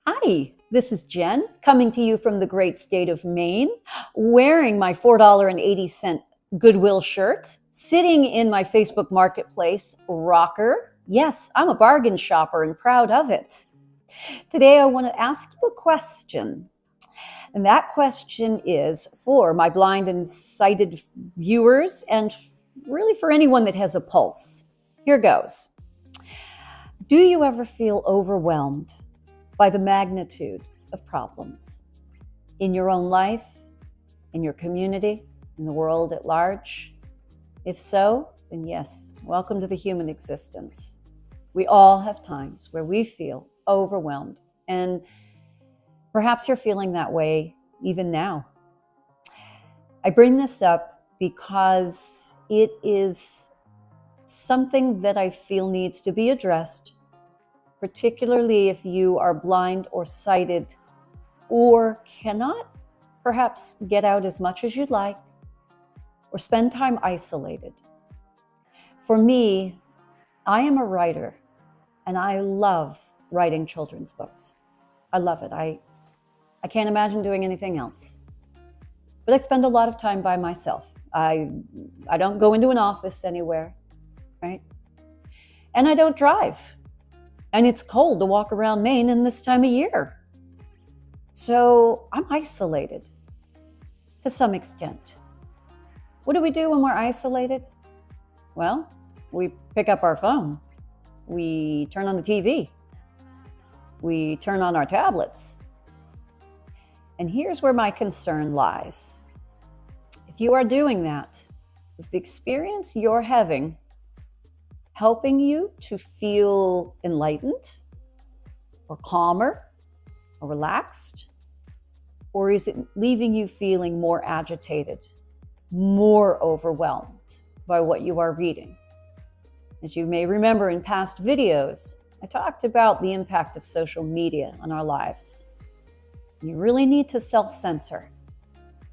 Hi, this is Jen coming to you from the great state of Maine, wearing my $4.80 Goodwill shirt, sitting in my Facebook Marketplace rocker. Yes, I'm a bargain shopper and proud of it. Today, I want to ask you a question. And that question is for my blind and sighted viewers and really for anyone that has a pulse. Here goes. Do you ever feel overwhelmed by the magnitude of problems in your own life, in your community, in the world at large? If so, then yes, welcome to the human existence. We all have times where we feel overwhelmed, and perhaps you're feeling that way even now. I bring this up because it is something that I feel needs to be addressed, particularly if you are blind or sighted or cannot perhaps get out as much as you'd like or spend time isolated. For me, I am a writer and I love writing children's books. I love it. I can't imagine doing anything else. But I spend a lot of time by myself. I don't go into an office anywhere, right? And I don't drive. And it's cold to walk around Maine in this time of year. So I'm isolated to some extent. What do we do when we're isolated? Well, we pick up our phone. We turn on the TV. We turn on our tablets. And here's where my concern lies. If you are doing that, is the experience you're having helping you to feel enlightened or calmer or relaxed? Or is it leaving you feeling more agitated, more overwhelmed by what you are reading? As you may remember in past videos, I talked about the impact of social media on our lives. You really need to self-censor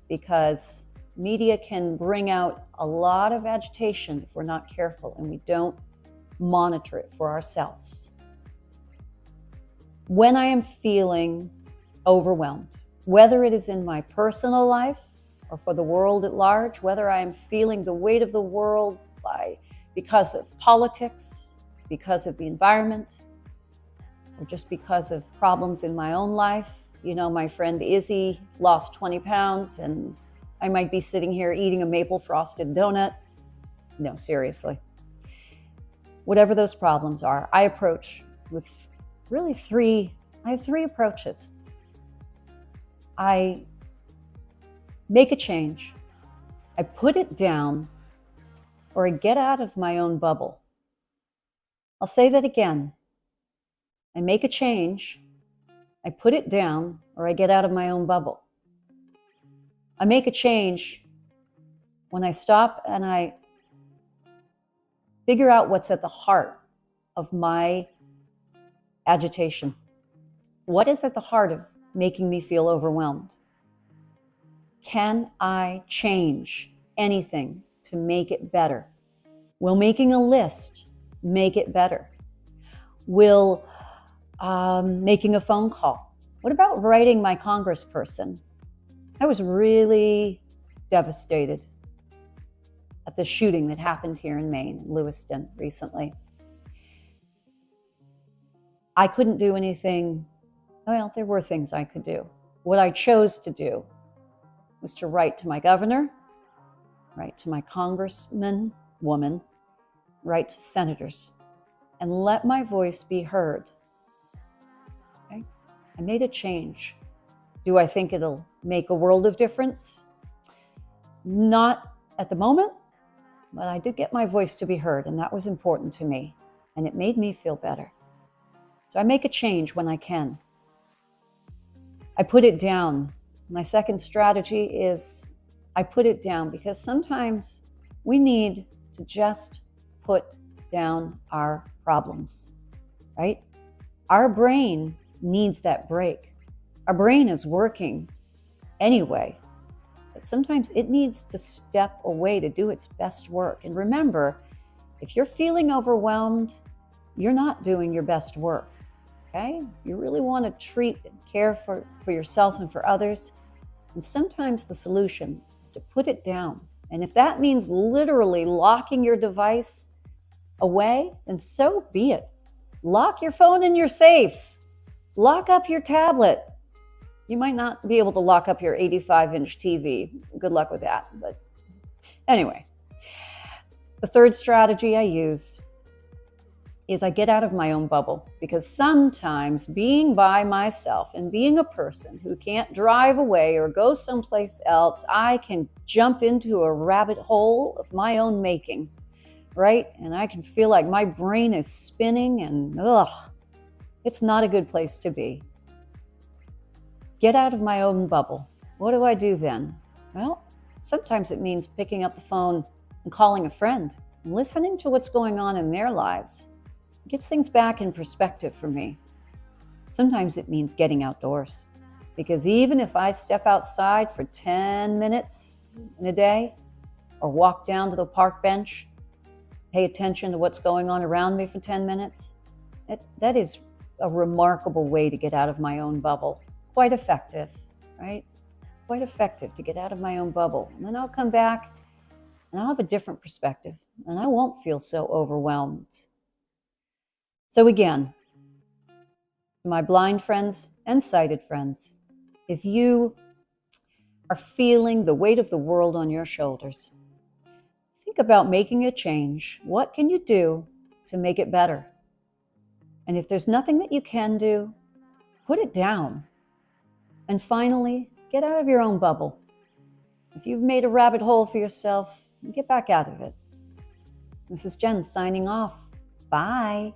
because media can bring out a lot of agitation if we're not careful and we don't monitor it for ourselves. When I am feeling overwhelmed, whether it is in my personal life or for the world at large, whether I am feeling the weight of the world because of politics, because of the environment, or just because of problems in my own life. You know, my friend Izzy lost 20 pounds and I might be sitting here eating a maple frosted donut. No, seriously. Whatever those problems are, I approach with really I have three approaches. I make a change. I put it down, or I get out of my own bubble. I'll say that again. I make a change. I put it down, or I get out of my own bubble. I make a change when I stop and I figure out what's at the heart of my agitation. What is at the heart of making me feel overwhelmed? Can I change anything to make it better? Will making a list make it better? Will making a phone call? What about writing my congressperson? I was really devastated at the shooting that happened here in Maine, Lewiston, recently. I couldn't do anything. Well, there were things I could do. What I chose to do was to write to my governor, write to my congressman, woman, write to senators, and let my voice be heard. Okay? I made a change. Do I think it'll make a world of difference? Not at the moment, but I did get my voice to be heard, and that was important to me, and it made me feel better. So I make a change when I can. I put it down. My second strategy is I put it down because sometimes we need to just put down our problems, right? Our brain needs that break. Our brain is working anyway, but sometimes it needs to step away to do its best work. And remember, if you're feeling overwhelmed, you're not doing your best work. Okay? You really want to treat and care for yourself and for others. And sometimes the solution is to put it down. And if that means literally locking your device away, then so be it. Lock your phone in your safe. Lock up your tablet. You might not be able to lock up your 85-inch TV. Good luck with that. But anyway, the third strategy I use is I get out of my own bubble, because sometimes being by myself and being a person who can't drive away or go someplace else, I can jump into a rabbit hole of my own making, right? And I can feel like my brain is spinning and it's not a good place to be. Get out of my own bubble. What do I do then? Well, sometimes it means picking up the phone and calling a friend and listening to what's going on in their lives. It gets things back in perspective for me. Sometimes it means getting outdoors, because even if I step outside for 10 minutes in a day or walk down to the park bench, pay attention to what's going on around me for 10 minutes, that is a remarkable way to get out of my own bubble. Quite effective, right? Quite effective to get out of my own bubble. And then I'll come back and I'll have a different perspective and I won't feel so overwhelmed. So again, my blind friends and sighted friends, if you are feeling the weight of the world on your shoulders, think about making a change. What can you do to make it better? And if there's nothing that you can do, put it down. And finally, get out of your own bubble. If you've made a rabbit hole for yourself, get back out of it. This is Jenn signing off. Bye.